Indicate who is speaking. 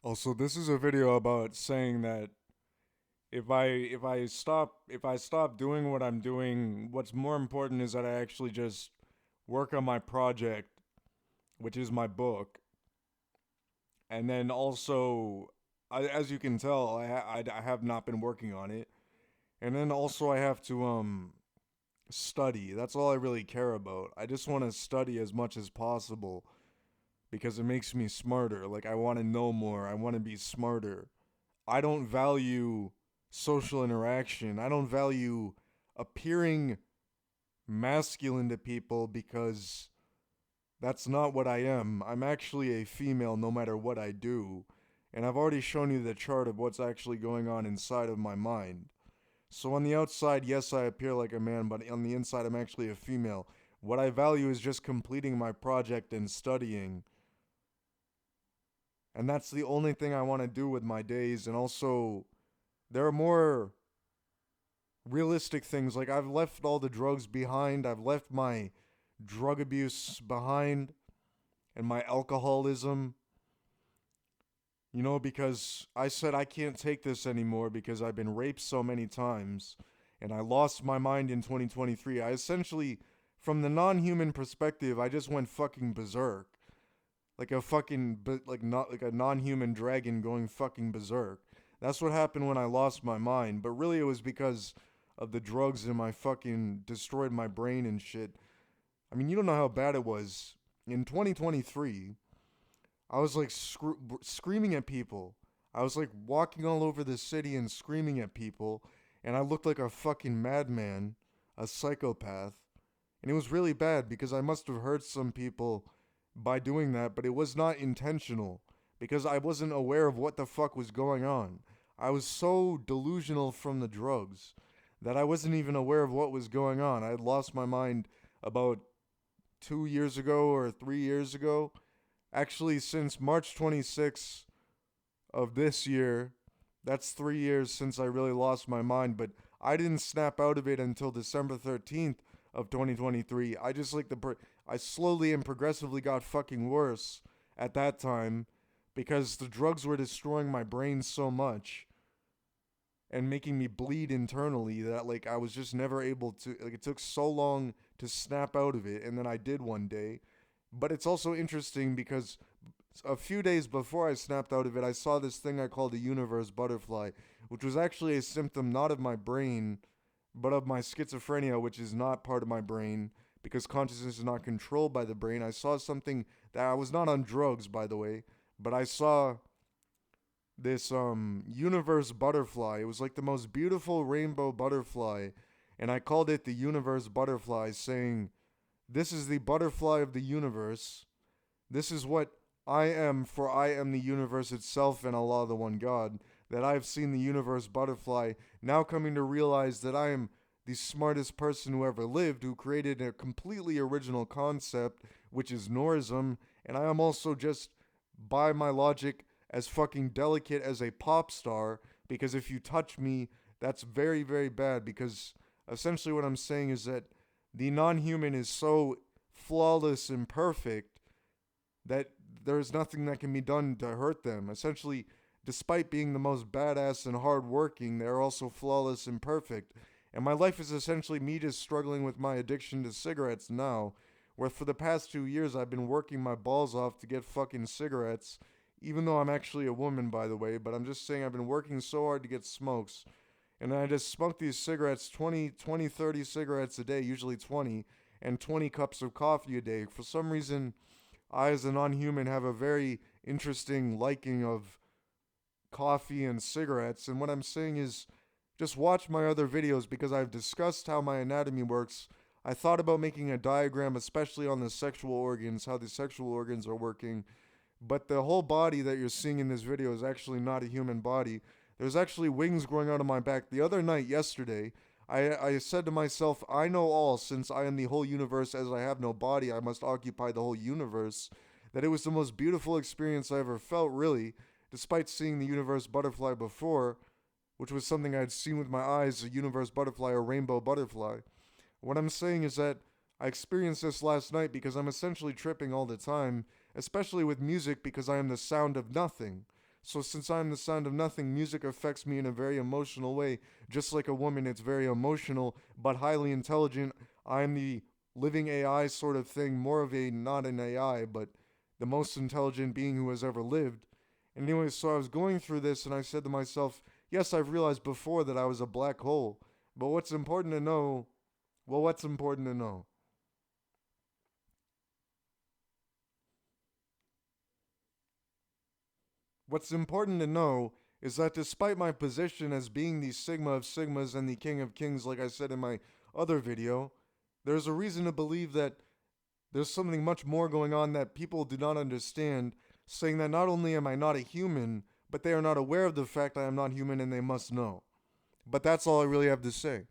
Speaker 1: Also, this is a video about saying that if I stop doing what I'm doing, what's more important is that I actually just work on my project, which is my book, and then also, as you can tell, I have not been working on it, and then also I have to study. That's all I really care about. I just want to study as much as possible because it makes me smarter. Like, I want to know more. I want to be smarter. I don't value social interaction. I don't value appearing masculine to people because that's not what I am. I'm actually a female no matter what I do. And I've already shown you the chart of what's actually going on inside of my mind. So on the outside, yes, I appear like a man, but on the inside, I'm actually a female. What I value is just completing my project and studying. And that's the only thing I want to do with my days. And also, there are more realistic things. Like, I've left all the drugs behind, I've left my drug abuse behind and my alcoholism, because I said I can't take this anymore because I've been raped so many times and I lost my mind in 2023. I essentially, from the non human perspective, I just went fucking berserk. Like a fucking, like not like a non human dragon going fucking berserk. That's what happened when I lost my mind. But really, it was because of the drugs in my fucking destroyed my brain and shit. I mean, you don't know how bad it was. In 2023, I was like screaming at people. I was like walking all over the city and screaming at people, and I looked like a fucking madman, a psychopath. And it was really bad because I must have hurt some people by doing that, but it was not intentional because I wasn't aware of what the fuck was going on. I was so delusional from the drugs that I wasn't even aware of what was going on. I had lost my mind about 2 years ago or 3 years ago. Actually, since March 26th of this year, that's 3 years since I really lost my mind, but I didn't snap out of it until December 13th of 2023. I slowly and progressively got fucking worse at that time because the drugs were destroying my brain so much and making me bleed internally that like I was just never able to, like, it took so long to snap out of it, and then I did one day. But it's also interesting because a few days before I snapped out of it, I saw this thing I called a universe butterfly, which was actually a symptom not of my brain, but of my schizophrenia, which is not part of my brain because consciousness is not controlled by the brain. I saw something that I was not on drugs, by the way, but I saw this universe butterfly. It was like the most beautiful rainbow butterfly, and I called it the universe butterfly, saying, "This is the butterfly of the universe. This is what I am, for I am the universe itself and Allah, the one God. That I have seen the universe butterfly, now coming to realize that I am the smartest person who ever lived, who created a completely original concept, which is Norism, and I am also just, by my logic, as fucking delicate as a pop star, because if you touch me, that's very, very bad, because essentially what I'm saying is that the non human is so flawless and perfect that there's nothing that can be done to hurt them. Essentially, despite being the most badass and hardworking, they're also flawless and perfect. And my life is essentially me just struggling with my addiction to cigarettes now, where for the past 2 years I've been working my balls off to get fucking cigarettes, even though I'm actually a woman, by the way, but I'm just saying I've been working so hard to get smokes. And I just smoke these cigarettes, 30 cigarettes a day, usually 20, and 20 cups of coffee a day. For some reason, I, as a non human, have a very interesting liking of coffee and cigarettes. And what I'm saying is just watch my other videos because I've discussed how my anatomy works. I thought about making a diagram, especially on the sexual organs, how the sexual organs are working. But the whole body that you're seeing in this video is actually not a human body. There's actually wings growing out of my back. The other night, yesterday, I said to myself, I know all, since I am the whole universe, as I have no body, I must occupy the whole universe. That it was the most beautiful experience I ever felt, really, despite seeing the universe butterfly before, which was something I had seen with my eyes, a universe butterfly, a rainbow butterfly. What I'm saying is that I experienced this last night because I'm essentially tripping all the time, especially with music because I am the sound of nothing. So since I'm the sound of nothing, music affects me in a very emotional way. Just like a woman, it's very emotional, but highly intelligent. I'm the living AI sort of thing, more of a, not an AI, but the most intelligent being who has ever lived. And anyway, so I was going through this and I said to myself, yes, I've realized before that I was a black hole. But what's important to know? Well, what's important to know? What's important to know is that despite my position as being the Sigma of Sigmas and the King of Kings, like I said in my other video, there's a reason to believe that there's something much more going on that people do not understand, saying that not only am I not a human, but they are not aware of the fact I am not human and they must know. But that's all I really have to say.